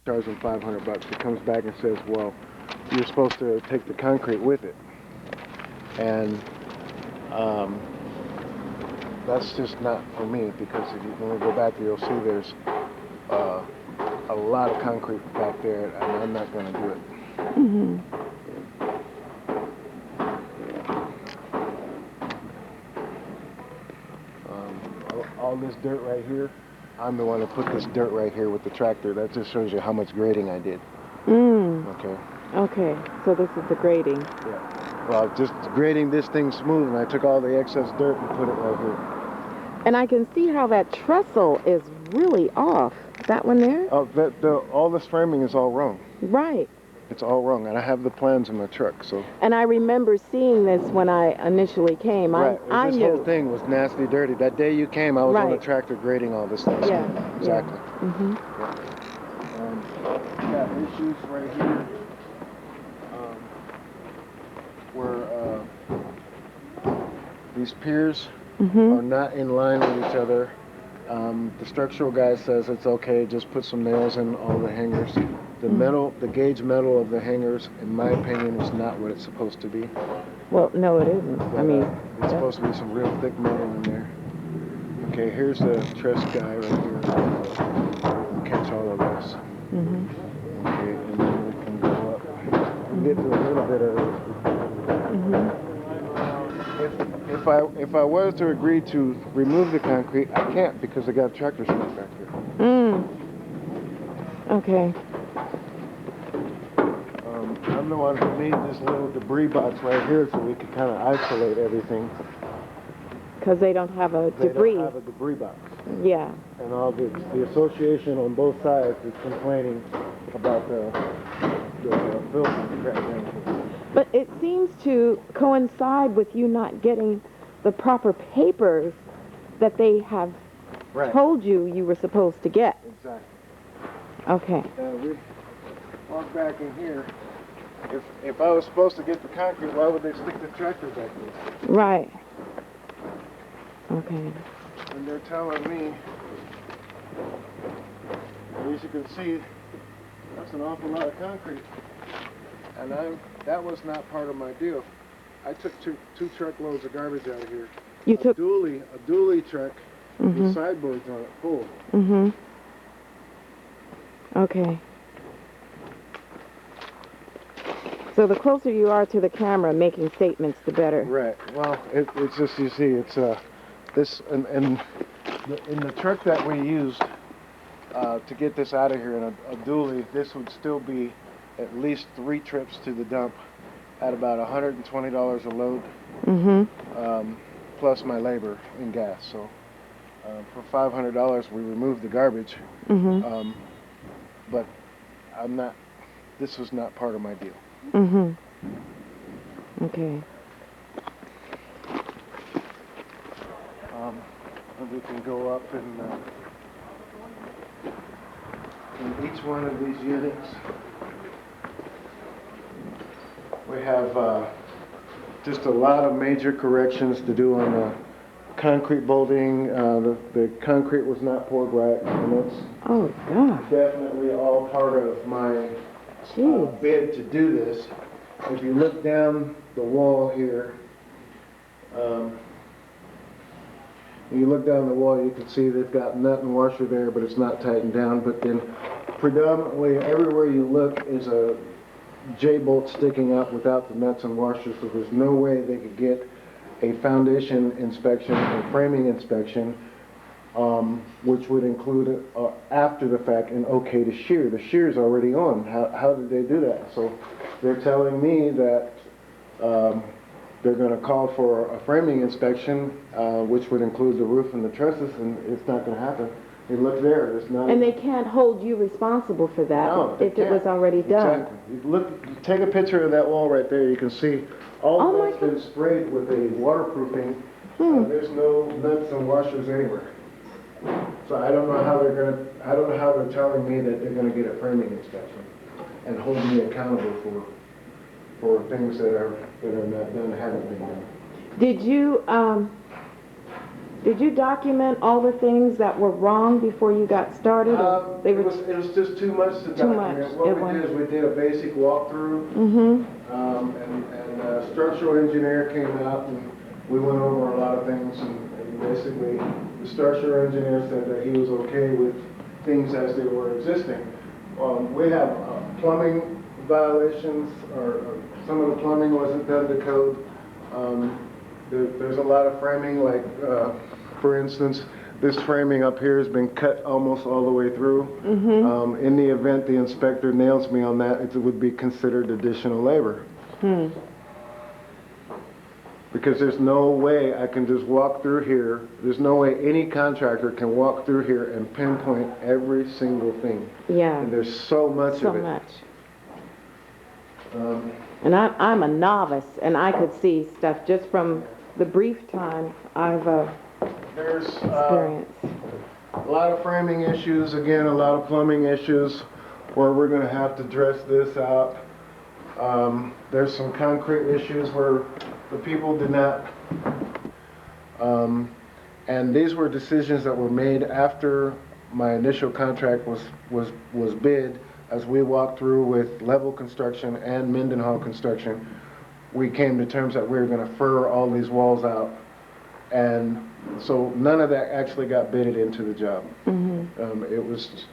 charge him $500. He comes back and says, well, you're supposed to take the concrete with it. And that's just not for me, because if you, when we go back there, you'll see there's a lot of concrete back there, and I'm not going to do it. Mm-hmm. All this dirt right here, I'm the one that put this dirt right here with the tractor. That just shows you how much grading I did. Okay. Okay, so this is the grading. Yeah. Well, just grading this thing smooth, and I took all the excess dirt and put it right here. And I can see how that trestle is really off. That one there? Oh, all this framing is all wrong. Right. It's all wrong, and I have the plans in my truck, so. And I remember seeing this when I initially came. Right. I This knew. whole thing was nasty, dirty. That day you came, I was on the Right. tractor grading all this stuff. Yeah. Exactly. Yeah. Mm-hmm. Yeah. Got issues right here. Where these piers are not in line with each other. The structural guy says it's okay, just put some nails in all the hangers. The metal, the gauge metal of the hangers, in my opinion, is not what it's supposed to be. Well, no, it isn't. But, I mean, it's supposed to be some real thick metal in there. Okay, here's the truss guy right here. Catch all of this. Okay, and then we can go up and get to a little bit of this. If I was to agree to remove the concrete, I can't, because I got a tractor stuck back here. Okay. I'm the one who made this little debris box right here so we could kind of isolate everything. Because they don't have a debris. They don't have a debris box. Yeah. And all the association on both sides is complaining about the filth and crap. But it seems to coincide with you not getting the proper papers that they have told you were supposed to get. Exactly. Okay. We walk back in here. If I was supposed to get the concrete, why would they stick the tractor back there? Right. Okay. And they're telling me, as you can see, that's an awful lot of concrete. And that was not part of my deal. I took two truckloads of garbage out of here. You a dually truck with sideboards on it, full. Okay. So the closer you are to the camera making statements, the better. Right. Well, it's just, you see, it's this, and in the truck that we used to get this out of here in a dually, this would still be at least 3 trips to the dump at about $120 a load, plus my labor and gas. So for $500, we removed the garbage. But this was not part of my deal. Okay. And we can go up and in each one of these units, we have just a lot of major corrections to do on the concrete bolting. The concrete was not poured right, and it's definitely all part of my bid to do this. If you look down the wall here, you can see they've got nut and washer there, but it's not tightened down. But then predominantly everywhere you look is a J-bolt sticking up without the nuts and washers, so there's no way they could get a foundation inspection and framing inspection, which would include after the fact an okay to shear. The shear's already on. How did they do that? So they're telling me that they're going to call for a framing inspection, which would include the roof and the trusses, and it's not going to happen. You look there, there's not. And they can't hold you responsible for that if it was already done. Exactly. You take a picture of that wall right there. You can see all that's been sprayed with a waterproofing. There's no nuts and washers anywhere. So I don't know how they're telling me that they're going to get a framing inspection and hold me accountable for things that are not done, haven't been done. Did you Did you document all the things that were wrong before you got started? Or It was just too much to Too document. much. What It we was. did is we did a basic walkthrough, and a structural engineer came out and we went over a lot of things, and basically the structural engineer said that he was okay with things as they were existing. We have plumbing violations, or some of the plumbing wasn't done to code. There's a lot of framing, like for instance, this framing up here has been cut almost all the way through. In the event the inspector nails me on that, it would be considered additional labor. Because there's no way I can just walk through here. There's no way any contractor can walk through here and pinpoint every single thing. Yeah. And there's so much of it. So much. And I'm a novice, and I could see stuff just from the brief time I've There's experienced. a lot of framing issues, again, a lot of plumbing issues where we're going to have to dress this out. There's some concrete issues where the people did not, and these were decisions that were made after my initial contract was bid. As we walked through with Level Construction and Mendenhall Construction, we came to terms that we were going to fur all these walls out, and so none of that actually got bidded into the job. It was,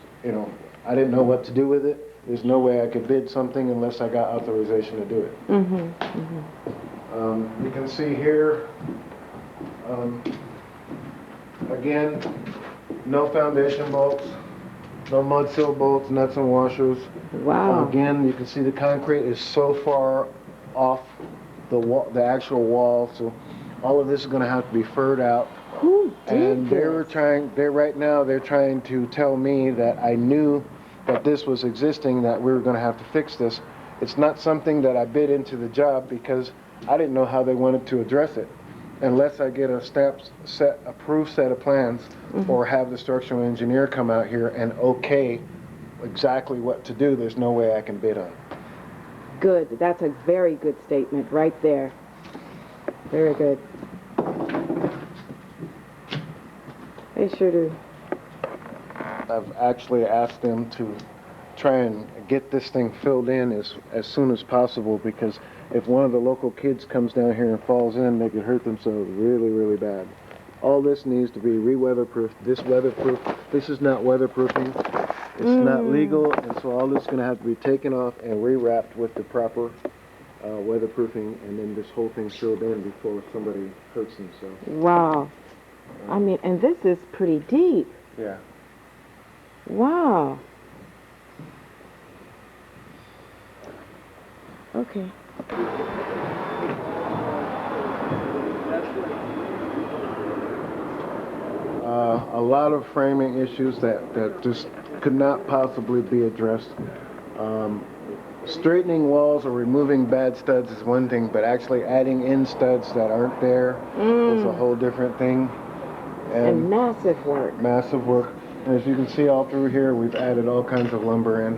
I didn't know what to do with it. There's no way I could bid something unless I got authorization to do it. You can see here, again, no foundation bolts, no mud seal bolts, nuts and washers. Wow. Again, you can see the concrete is so far off the wall, the actual wall, so all of this is going to have to be furred out. Who did And this? right now they're trying to tell me that I knew that this was existing, that we were going to have to fix this. It's not something that I bid into the job because I didn't know how they wanted to address it. Unless I get a approved set of plans, or have the structural engineer come out here and okay exactly what to do, there's no way I can bid on it. Good. That's a very good statement right there. Very good. They sure do. I've actually asked them to try and get this thing filled in as soon as possible, because if one of the local kids comes down here and falls in, they could hurt themselves really, really bad. All this needs to be re-weatherproof. This is not weatherproofing. It's not legal, and so all this is going to have to be taken off and rewrapped with the proper weatherproofing, and then this whole thing filled in before somebody hurts themselves. Wow. I mean, and this is pretty deep. Yeah. Wow. Okay. A lot of framing issues that just could not possibly be addressed. Straightening walls or removing bad studs is one thing, but actually adding in studs that aren't there is a whole different thing. And massive work. Massive work. And as you can see all through here, we've added all kinds of lumber in.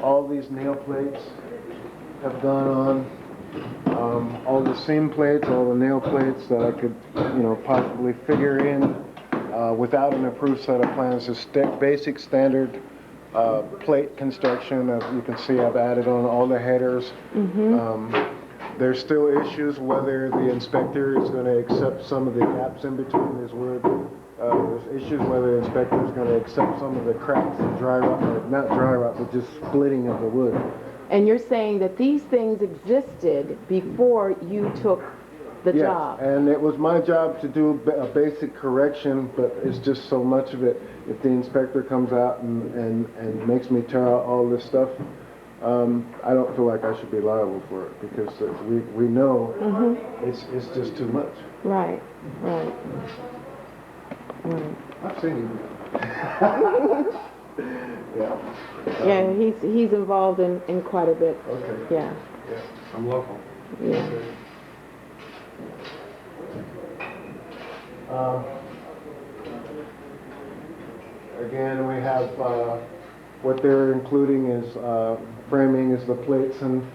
All these nail plates have gone on. All the seam plates, all the nail plates that I could, possibly figure in without an approved set of plans. Just basic standard plate construction. As you can see, I've added on all the headers. There's still issues whether the inspector is going to accept some of the gaps in between this wood. There's issues whether the inspector is going to accept some of the cracks and dry rot, or not dry rot, but just splitting of the wood. And you're saying that these things existed before you took the job? Yes, and it was my job to do a basic correction, but it's just so much of it. If the inspector comes out and makes me tear out all this stuff, I don't feel like I should be liable for it, because we know it's just too much. Right. I've seen him. Yeah. Yeah, he's involved in quite a bit. Okay. Yeah. I'm local. Yeah. Again, we have what they're including is framing is the plates and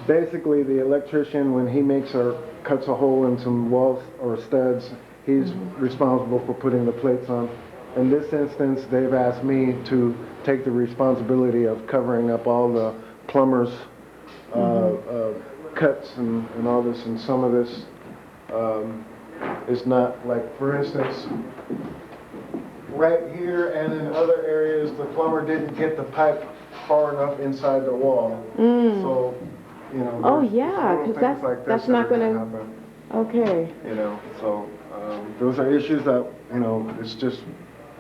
basically the electrician, when he makes or cuts a hole in some walls or studs, he's responsible for putting the plates on. In this instance, they've asked me to take the responsibility of covering up all the plumber's cuts and all this, and some of this is not, like, for instance, right here and in other areas, the plumber didn't get the pipe far enough inside the wall. So, you know, Oh, there's yeah, little 'cause things like this that's that not are gonna gonna- happen, Okay. you know, so those are issues that, you know, it's just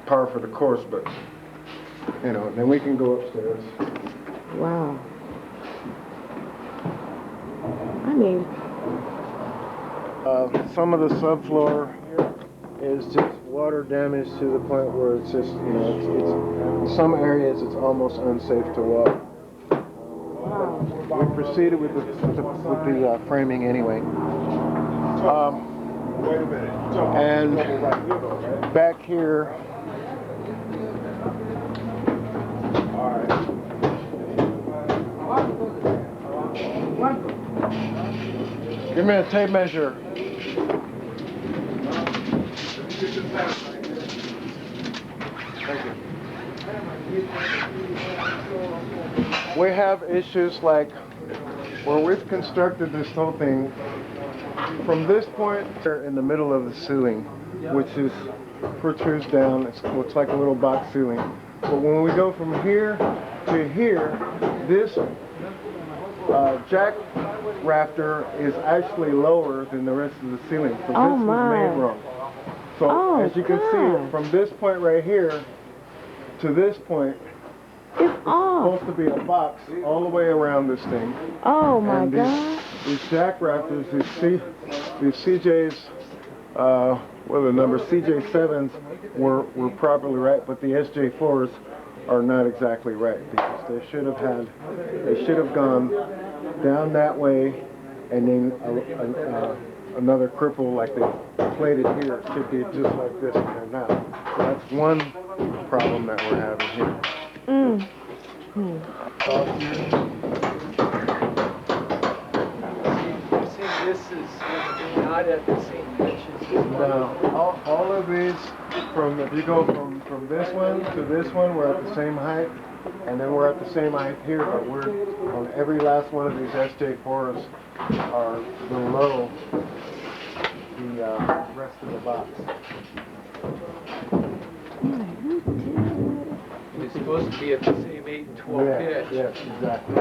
par for the course, but, you know, then we can go upstairs. Wow. I mean, Some of the subfloor is just water damage to the point where it's just, you know, it's in some areas it's almost unsafe to walk. We proceeded with the framing anyway. Wait a minute. And back here, give me a tape measure. Thank you. We have issues like where we've constructed this whole thing from this point in the middle of the ceiling, which is protrudes down. It looks like a little box ceiling. But when we go from here to here, this jack rafter is actually lower than the rest of the ceiling. So Oh, this was my. made wrong. So Oh, as you can God. see, from this point right here to this point, it's off. supposed to be a box all the way around this thing. Oh, my And God. these jack rafters, these CJs, well, the number CJ7s were properly right, but the SJ4s are not exactly right, because they should have gone down that way, and then another cripple like they plated here. It should be just like this, and they're not. So that's one problem that we're having here. This is not at the same pitch as this one. Now, all of these, if you go from this one to this one, we're at the same height, and then we're at the same height here, but we're on every last one of these SJ4s are below the rest of the box. It's supposed to be at the same 8 and 12 pitch. Yes, exactly.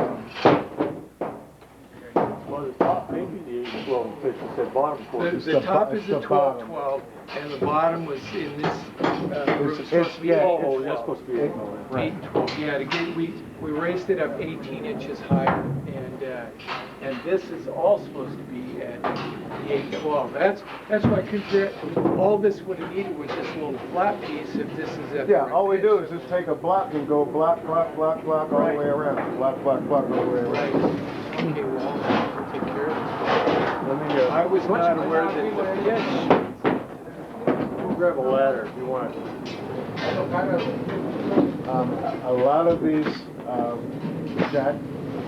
Well, the top may be the 8-12 pitch, it's the bottom portion. The top is it's a the bottom. 12-12, and the bottom was in this room It's- supposed to be yeah, 8 Oh, and that's 12. supposed to be 8-12. 8 and 12, yeah, to get, we raised it up 18 inches higher, and this is all supposed to be at the 8-12. That's why, because all this would have needed was this little flat piece if this is at the Yeah, right all we pitch. do is just take a block and go block, block, block, block all the way around. Block, block, block all the way Right. around. Okay, well, I'll take care of this. Let me, I was not aware that the pitch. We'll grab a ladder if you want. a lot of these jack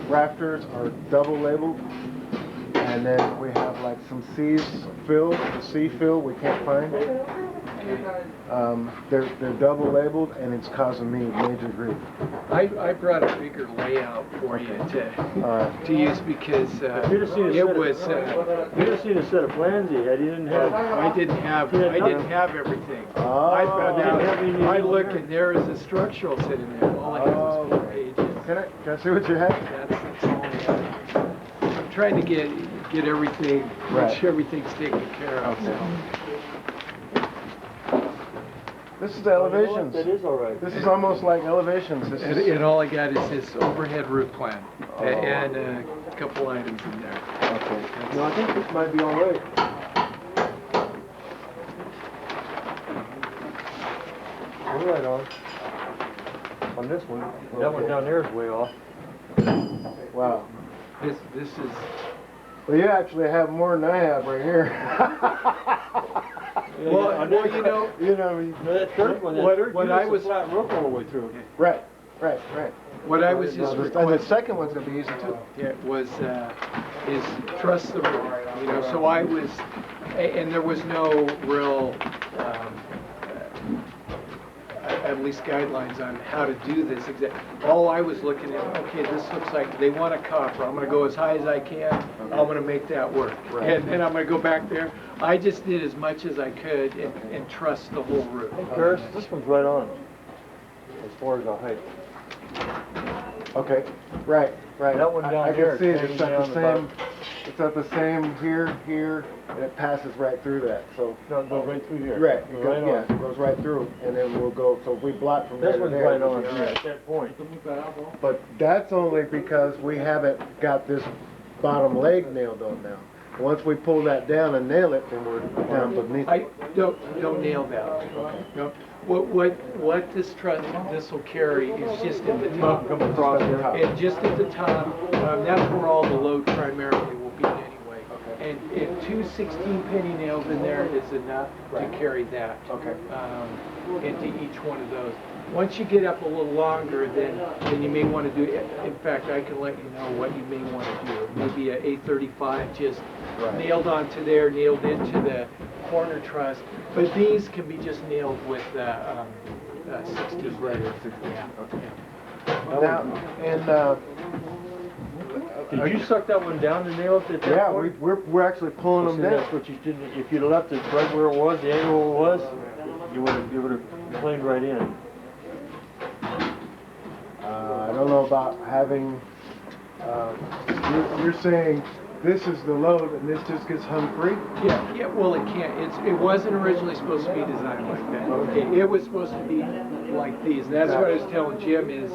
rafters are double labeled, and then we have like some C's fill, the C fill we can't find. They're double labeled, and it's causing me major grief. I brought a bigger layout for you Alright. to use because If you'd have seen a it set was if you'd have seen a set of plans he had, he didn't have. I didn't have everything. Oh. I found Didn't have any out. I legal looked terms. and there is a structural sitting there. All I had was 4 pages. Can I see what you have? That's all I had. I'm trying to get everything, Right. make sure everything's taken care of. Okay. So. This is the elevations. That is all right. This is almost like elevations. This is, And all I got is this overhead roof plan Oh. and a couple items in there. okay. No, I think this might be all right. We're right on this one. That one down there is way off. Wow. This is. Well, you actually have more than I have right here. Well, you know, You know, That third one, What that third I unit's a was- flat roof all the way through. right. what I was just And the requesting, second one's gonna be easy too. is trust the roof, you know, so I was, and there was no real, at least guidelines on how to do this all I was looking at, okay, this looks like they want a copper, I'm gonna go as high as I can, I'm gonna make that work. Right. And I'm gonna go back there, I just did as much as I could and trust the whole roof. Chris, this one's right on, as far as the height. Okay, right. That one down I here, can see it, it's it's at hanging the down same, it's at the same here, and it passes right through that, so. No, it goes right through here. Right, it Goes goes, right yeah, on. it goes right through, and then we'll go, so if we block from there This to one's there. right we'll on be all here right. at that point. But that's only because we haven't got this bottom leg nailed on now. Once we pull that down and nail it, then we're down beneath I it. don't nail that. No. What this will carry is just at the top. Come across here. And just at the top, that's where all the load primarily will be anyway. And 2 16-penny nails in there is enough to carry that. Okay. Into each one of those. Once you get up a little longer, then you may want to do, in fact, I can let you know what you may want to do. Maybe a 835 just nailed onto there, nailed into the corner truss. But these can be just nailed with 16. Regular 16, Yeah. okay. Now, and, Did you suck that one down to nail it at that yeah, point? we're actually pulling them See, down. that's what you didn't, if you'd left it right where it was, the angle it was, you would have planed right in. I don't know about having, you're saying this is the load and this just gets hung free? Yeah, well, it can't. It wasn't originally supposed to be designed like that. Okay. It was supposed to be like these. And that's what I was telling Jim is,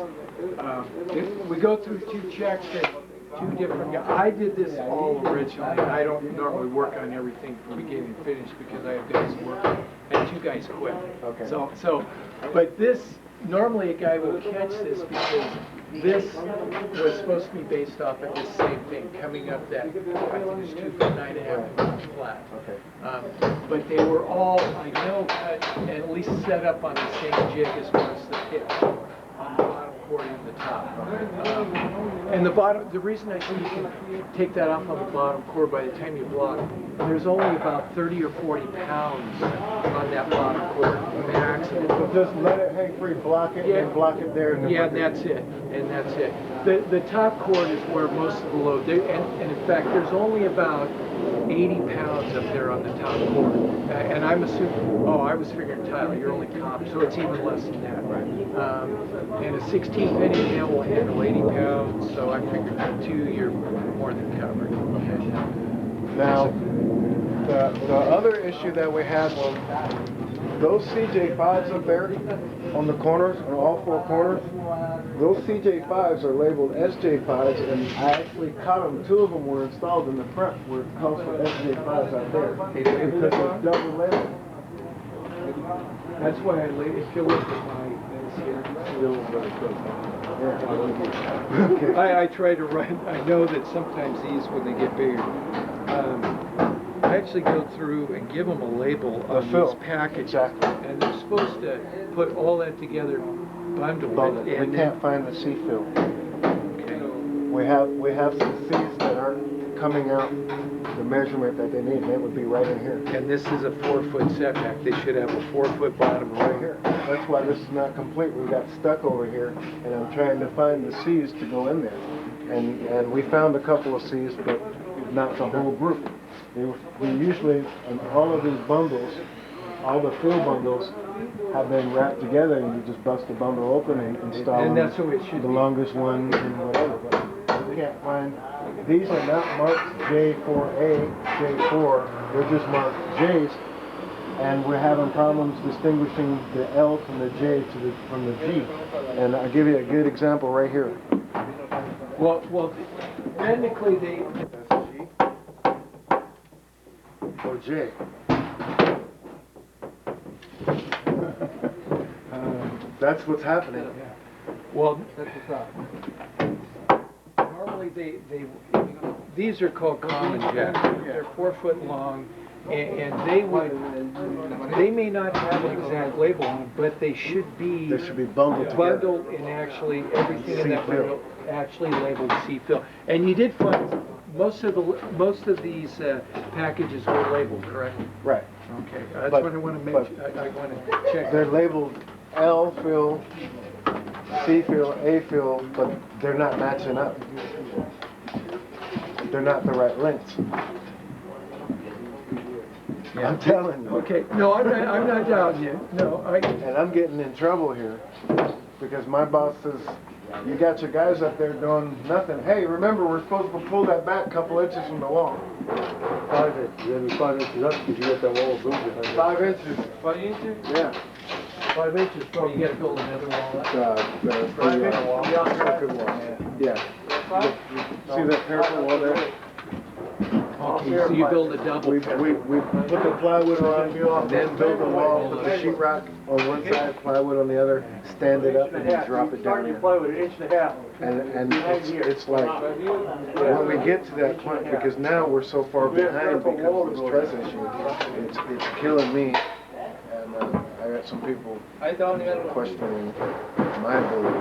we go through 2 checks and 2 different guys. I did this all originally. I don't normally work on everything from beginning to finish because I have guys working and 2 guys quit. Okay. So, but this, normally a guy will catch this because this was supposed to be based off of this same thing, coming up that, I think it's 2 foot 9.5 inch flat. Okay. But they were all, I know, cut and at least set up on the same jig as far as the pitch on the bottom cord and the top. And the bottom, the reason I think you can take that off on the bottom cord by the time you block, there's only about 30 or 40 pounds on that bottom cord, maximum. So just let it hang free, block it, and block it there. And then Yeah, we're and good. that's it. The top cord is where most of the load, and in fact, there's only about 80 pounds up there on the top cord. And I'm assuming, I was figuring, Tyler, you're only copper, so it's even less than that. Right. And a 16-penny nail will handle 80 pounds, so I figured for 2, you're more than covered. Now, the other issue that we had was those CJ5s up there on the corners, on all 4 corners, those CJ5s are labeled SJ5s, and I actually caught them. 2 of them were installed in the front where it calls for SJ5s out there because they're double labeled. That's why I laid, if you look at my, Okay. I try to write, I know that sometimes these, when they get bigger, I actually go through and give them a label on these packages. Exactly. And they're supposed to put all that together, bundle But it. we can't find the C-fill. Okay. We have some C's that aren't coming out the measurement that they need, and it would be right in here. And this is a 4-foot setback. They should have a 4-foot bottom Right here. That's why this is not complete. We got stuck over here, and I'm trying to find the C's to go in there. And we found a couple of C's, but not the whole group. We usually, in all of these bundles, all the fill bundles have been wrapped together, and you just bust the bundle open and install And that's the way it should the be. longest one and whatever. But we can't find, these are not marked J4A, J4, they're just marked J's, and we're having problems distinguishing the L from the J from the G. And I'll give you a good example right here. Well, technically they, That's G. Or J. That's what's happening. well, normally these are called common jacks. They're 4 foot long, and they may not have an exact label on them, but they should be bundled together. bundled and actually everything in that C-fill. bundle actually labeled C-fill. And you did find most of these packages were labeled, correct? Right. Okay, that's But- what I want to make. I want to check. They're labeled L fill, C fill, A fill, but they're not matching up. They're not the right lengths. I'm telling you. Okay, no, I'm not doubting you. No, And I'm getting in trouble here because my boss says, you got your guys up there doing nothing. Hey, remember, we're supposed to pull that back a couple inches from the wall. 5 inches, every 5 inches up, because you got that wall of boom behind you. 5 inches. 5 inches? Yeah. 5 inches Oh, you got to build another wall up. Parapet wall. Yeah. See that parapet wall there? Okay, so you build a double. We put the plywood on, then build the wall, put the sheetrock on one side, plywood on the other, stand it up, and then drop it down there. Play with an inch and a half. And it's like, when we get to that point, because now we're so far behind because of this truss issue, it's killing me. And I got some people questioning my ability.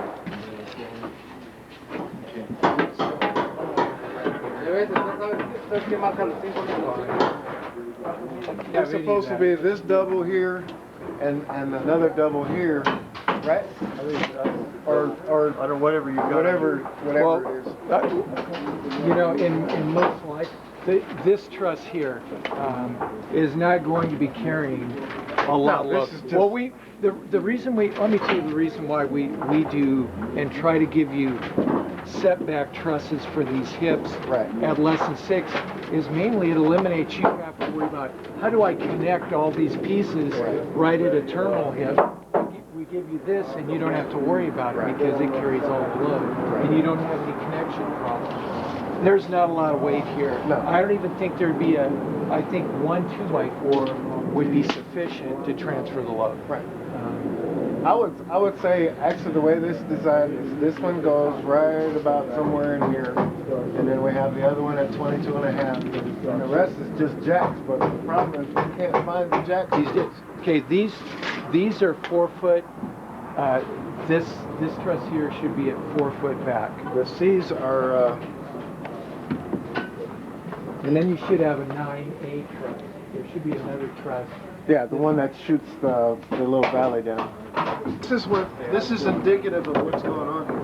There's supposed to be this double here and another double here, right? Or I don't know, whatever you got. whatever it is. You know, in most life, this truss here is not going to be carrying a lot of No, load. this is just- Well, the reason let me tell you the reason why we do and try to give you setback trusses for these hips Right. at less than 6 is mainly it eliminates you have to worry about how do I connect all these pieces right at a terminal hip. We give you this and you don't have to worry about it because it carries all the load and you don't have any connection problems. There's not a lot of weight here. No. I don't even think there'd be I think 1 2x4 would be sufficient to transfer the load. Right. I would say actually the way this is designed is this one goes right about somewhere in here, and then we have the other one at 22 and a half, and the rest is just jacks. But the problem is we can't find the jacks. Okay, these are 4 foot. This truss here should be at 4 foot back. The C's are. And then you should have a 9A truss. There should be another truss. Yeah, the one that shoots the little valley down. This is indicative of what's going on here.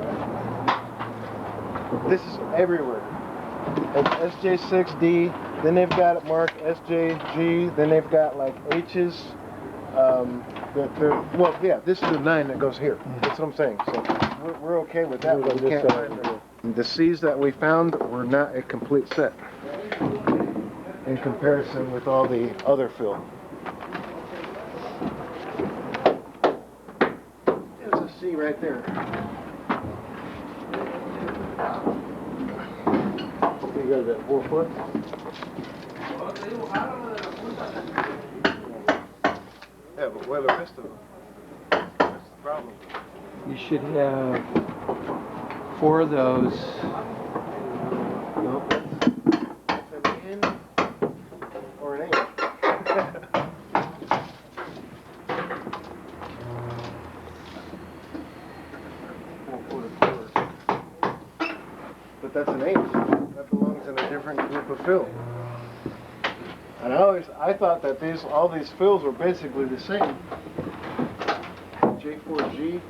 This is everywhere. It's SJ6D, then they've got it marked SJG, then they've got like H's. Well, yeah, this is the 9 that goes here. That's what I'm saying. So we're okay with that, but we can't find the C's that we found were not a complete set in comparison with all the other fill. There's a C right there. You got that 4 foot? Yeah, but where are the rest of them? That's the problem. You should have 4 of those. No, that's an N or an H. But that's an H. That belongs in a different group of fill. And I thought that all these fills were basically the same. J4G.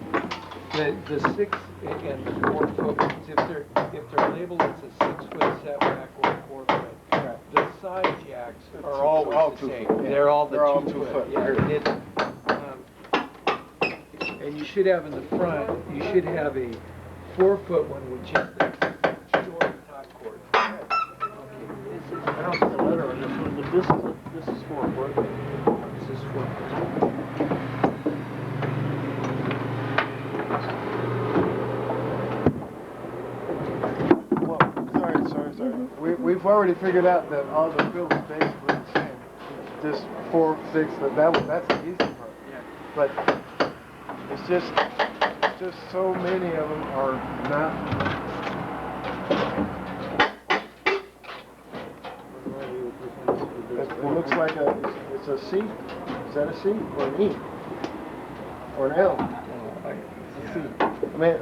The 6 and the 4 foot ones, if they're labeled as a 6 foot setback or 4 foot, Right. the side jacks are All always the 2 same. foot, yeah. They're all They're all 2 2 foot. foot, Yeah, period. and you should have in the front, you should have a 4 foot one with just a short top cord. I don't see the letter on this one, but this is 4 foot. This is 4 foot. Well, sorry. We've already figured out that all the fills are basically the same. Just 4, 6, that's the easy part. Yeah. But it's just so many of them are not. It looks like it's a C. Is that a C or an E? Or an L? It's a C. I mean,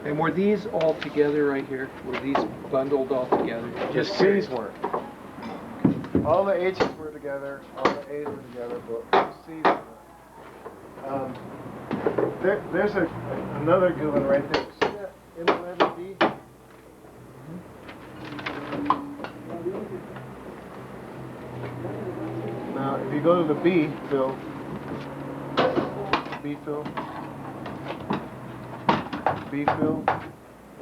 And were these all together right here? Were these bundled all together? the C's weren't. All the H's were together, all the A's were together, but the C's weren't. There's another good one right there. See that M11D? Now, if you go to the B fill,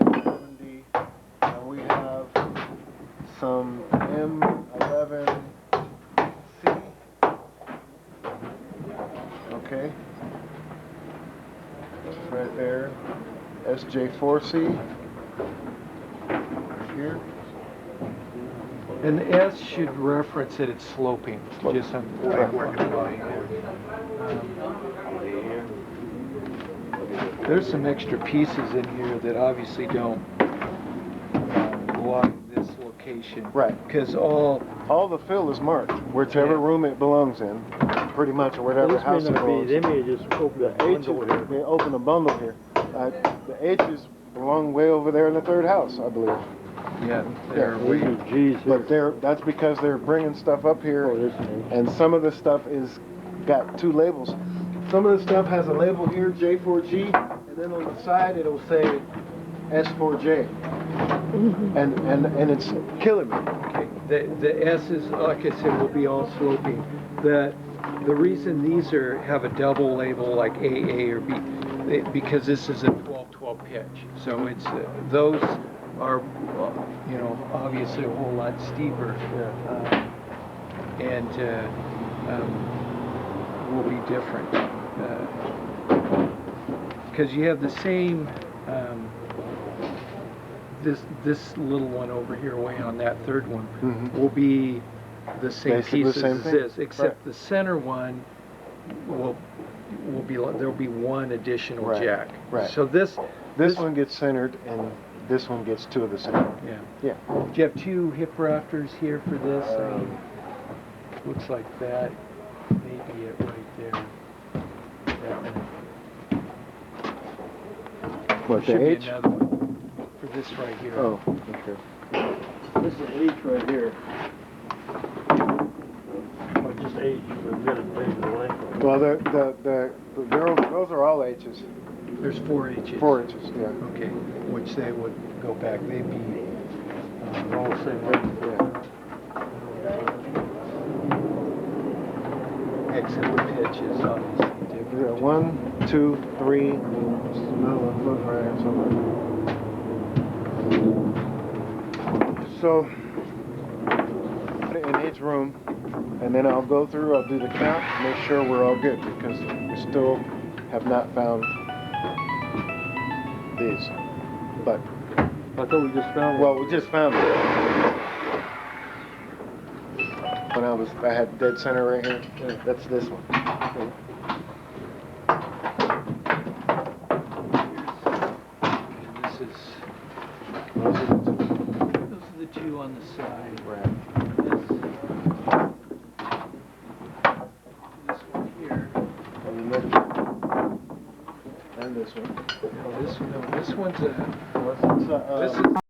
M11D, and we have some M11C. Okay. Right there. SJ4C. Right here. And the S should reference that it's sloping, just on the There's some extra pieces in here that obviously don't belong in this location. Right. Because all the fill is marked, whichever room it belongs in, pretty much, or whatever This may house it not be, belongs they in. may just open The the H's, window here. they open a bundle here. The H's belong way over there in the third house, I believe. yeah, they're These way. are G's But here. that's because they're bringing stuff up here, Oh, this one. and some of the stuff is got two labels. Some of the stuff has a label here, J4G, and then on the side it'll say S4J. And it's killing me. Okay. The S's, like I said, will be all sloping. The reason these have a double label like AA or B, because this is a 12-12 pitch. So it's those are, obviously a whole lot steeper. And will be different. Because you have the same, this little one over here way on that third one will be the same Basically the pieces same as thing. this, except Right. the center one will be, there'll be one additional Right. jack. Right. So this one gets centered, and this one gets two of the center. yeah. Yeah. Do you have two hip rafters here for this? Looks like that. Maybe it right there. That one. What, Should the be H? another one for this right here. Oh, okay. This is H right here. Or just H, we've got to measure the length. Well, those are all H's. There's 4 H's. 4 inches, yeah. Okay, which they would go back. They'd be All the same length. Yeah. exit pitch is obviously different. We got 1, 2, 3, and just another foot right somewhere. So, put it in each room, and then I'll go through, I'll do the count, make sure we're all good, because we still have not found these. But, I thought we just found one. well, we just found it. When I had dead center right here, that's this one. And this is, Those are the two. those are the two on the side. Right. This one here. And then this one. And this one. No, this one's a, This is